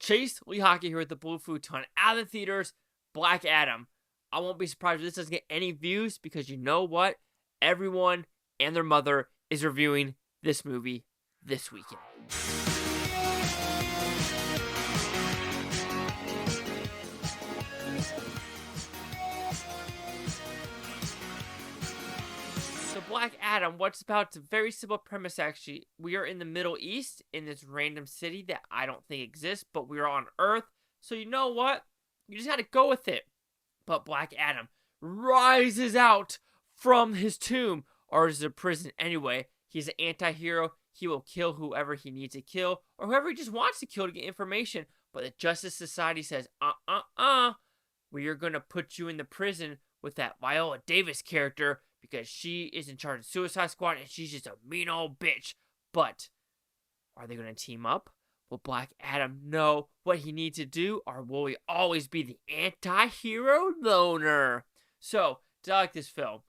Chase Lee Hockey here with the Blue Futon. Out of the theaters, Black Adam. I won't be surprised if this doesn't get any views because you know what? Everyone and their mother is reviewing this movie this weekend. So Black Adam, what's about? It's a very simple premise actually. We are in the Middle East in this random city that I don't think exists, but we are on Earth. So you know what? You just gotta go with it. But Black Adam rises out from his tomb, or is a prison anyway. He's an anti-hero. He will kill whoever he needs to kill, or whoever he just wants to kill to get information. But the Justice Society says, we are gonna put you in the prison with that Viola Davis character because she is in charge of Suicide Squad and she's just a mean old bitch. But are they gonna team up? Will Black Adam know what he needs to do, or will he always be the anti-hero loner? So, did I like this film?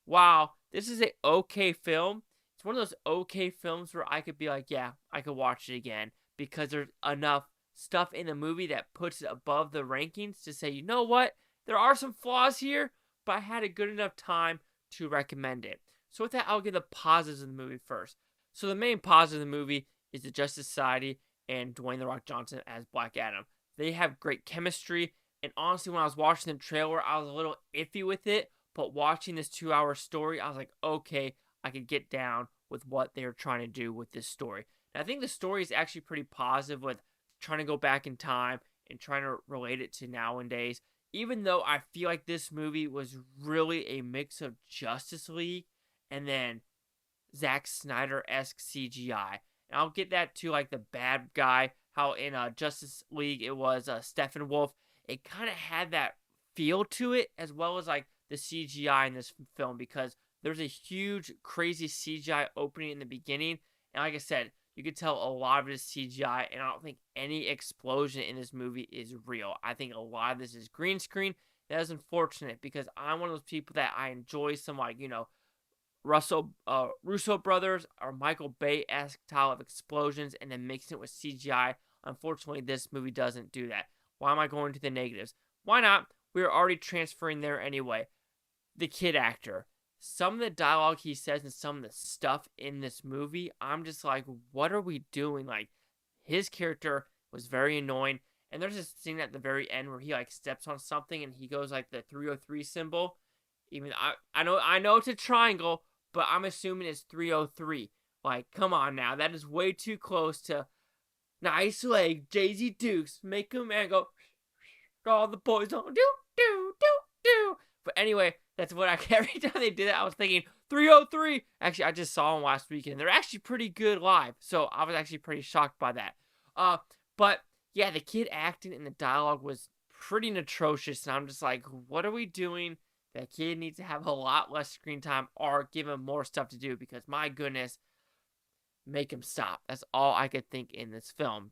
Wow, this is a okay film. It's one of those okay films where I could be like, yeah, I could watch it again because there's enough stuff in the movie that puts it above the rankings to say, you know what? There are some flaws here, but I had a good enough time to recommend it. So with that, I'll give the positives of the movie first. So the main positive of the movie is the Justice Society and Dwayne "The Rock" Johnson as Black Adam. They have great chemistry, and honestly, when I was watching the trailer, I was a little iffy with it, but watching this 2-hour story, I was like, okay, I could get down with what they're trying to do with this story. And I think the story is actually pretty positive with trying to go back in time and trying to relate it to nowadays, even though I feel like this movie was really a mix of Justice League and then Zack Snyder-esque CGI. And I'll get that to like the bad guy, how in Justice League it was Steppenwolf. It kind of had that feel to it, as well as like the CGI in this film, because there's a huge, crazy CGI opening in the beginning. And like I said, you could tell a lot of it is CGI, and I don't think any explosion in this movie is real. I think a lot of this is green screen. That is unfortunate because I'm one of those people that I enjoy some, like, you know, Russo brothers or Michael Bay-esque style of explosions and then mixing it with CGI. Unfortunately, this movie doesn't do that. Why am I going to the negatives? Why not? We are already transferring there anyway. The kid actor. Some of the dialogue he says and some of the stuff in this movie, I'm just like, what are we doing? Like, his character was very annoying. And there's this scene at the very end where he like steps on something and he goes like the 303 symbol. Even I know it's a triangle, but I'm assuming it's 303. Like, come on now. That is way too close to nice leg, Jay-Z Dukes. Make him and go, all the boys on do. But anyway, that's what every time they did it, I was thinking 303. Actually, I just saw them last weekend. They're actually pretty good live. So I was actually pretty shocked by that. But yeah, the kid acting and the dialogue was pretty atrocious. And I'm just like, what are we doing? That kid needs to have a lot less screen time or give him more stuff to do because, my goodness, make him stop. That's all I could think in this film.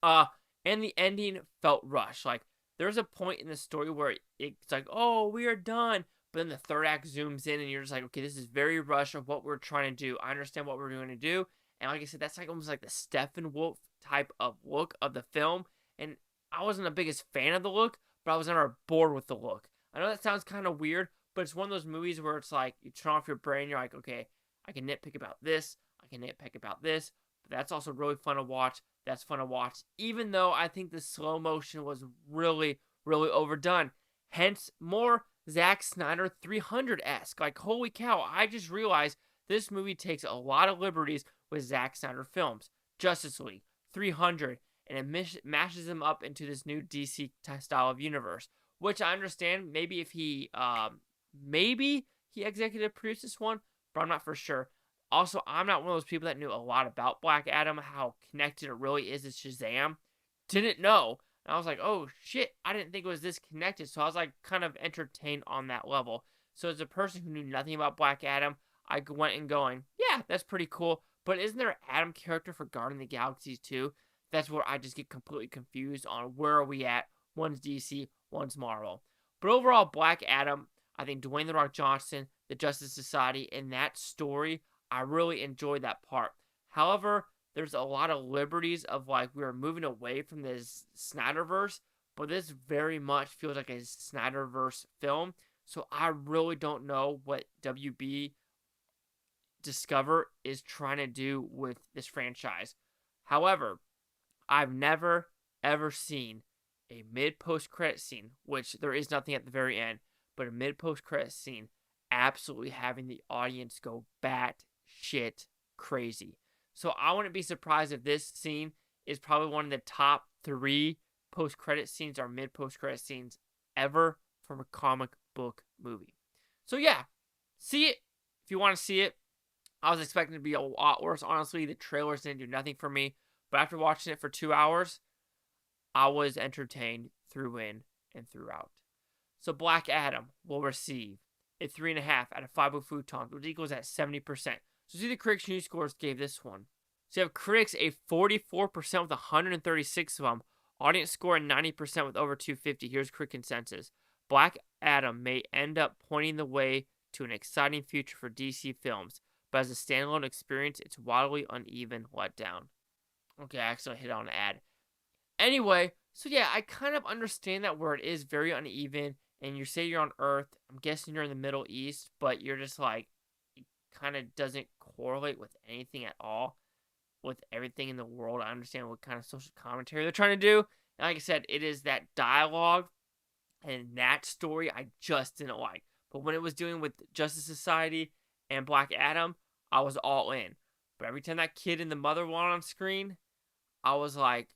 And the ending felt rushed. Like, there's a point in the story where it's like, oh, we are done. But then the third act zooms in and you're just like, okay, this is very rushed of what we're trying to do. I understand what we're going to do. And like I said, that's like almost like the Steppenwolf type of look of the film. And I wasn't the biggest fan of the look, but I was never bored with the look. I know that sounds kind of weird, but it's one of those movies where it's like, you turn off your brain, you're like, okay, I can nitpick about this, I can nitpick about this, but that's also really fun to watch. That's fun to watch, even though I think the slow motion was really, really overdone. Hence, more Zack Snyder 300-esque. Like, holy cow, I just realized this movie takes a lot of liberties with Zack Snyder films. Justice League, 300, and it mashes them up into this new DC style of universe. Which I understand, maybe if he executive produced this one, but I'm not for sure. Also, I'm not one of those people that knew a lot about Black Adam, how connected it really is to Shazam. Didn't know. And I was like, oh shit, I didn't think it was this connected. So I was like kind of entertained on that level. So as a person who knew nothing about Black Adam, I went and going, yeah, that's pretty cool. But isn't there an Adam character for Guardian of the Galaxy too? That's where I just get completely confused on where are we at. One's DC, one's Marvel. But overall, Black Adam, I think Dwayne "The Rock" Johnson, the Justice Society, and that story, I really enjoyed that part. However, there's a lot of liberties of like we are moving away from this Snyderverse, but this very much feels like a Snyderverse film. So I really don't know what WB Discover is trying to do with this franchise. However, I've never ever seen a mid post credit scene, which there is nothing at the very end, but a mid post credit scene absolutely having the audience go bat shit crazy. So I wouldn't be surprised if this scene is probably one of the top 3 post credit scenes or mid post credit scenes ever from a comic book movie. So yeah, see it if you want to see it. I was expecting it to be a lot worse. Honestly, the trailers didn't do nothing for me. But after watching it for 2 hours, I was entertained through in and throughout. So Black Adam will receive a 3.5 out of 5 Futons, which equals at 70%. So see the critics' news scores gave this one. So you have critics a 44% with 136 of them. Audience score a 90% with over 250. Here's critic consensus. Black Adam may end up pointing the way to an exciting future for DC films, but as a standalone experience, it's wildly uneven letdown. Okay, I actually hit on an ad. Anyway, so yeah, I kind of understand that where it is very uneven, and you say you're on Earth. I'm guessing you're in the Middle East, but you're just like, it kind of doesn't correlate with anything at all, with everything in the world. I understand what kind of social commentary they're trying to do. And like I said, it is that dialogue and that story I just didn't like. But when it was doing with Justice Society and Black Adam, I was all in. But every time that kid and the mother went on screen, I was like,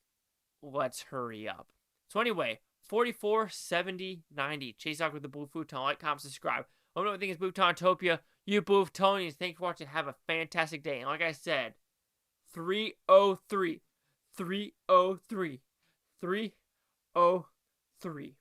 let's hurry up. So anyway, 44, 70, 90. Chase out with the Blue Futon. Like, comment, subscribe. Let me know what you think is Bluetonian. You Blue Futonians. Thanks for watching. Have a fantastic day. And like I said, 303. 303. 303.